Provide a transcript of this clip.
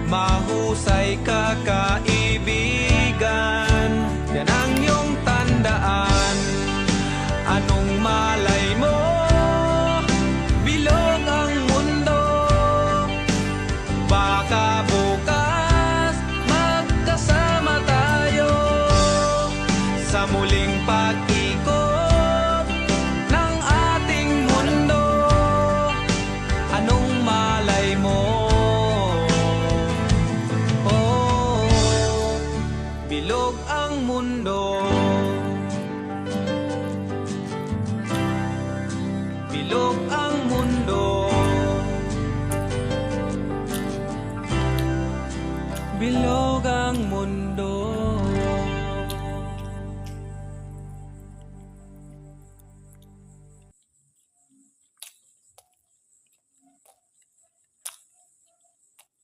mahusay ka kaibigan. Yan ang iyong tandaan. Anong malay mo? Bilog ang mundo. Baka bukas magkasama tayo sa muling pag-ikot ng ating mundo. Anong malay mo? Oh, bilog ang mundo. Bilog ang mundo. Bilog ang mundo.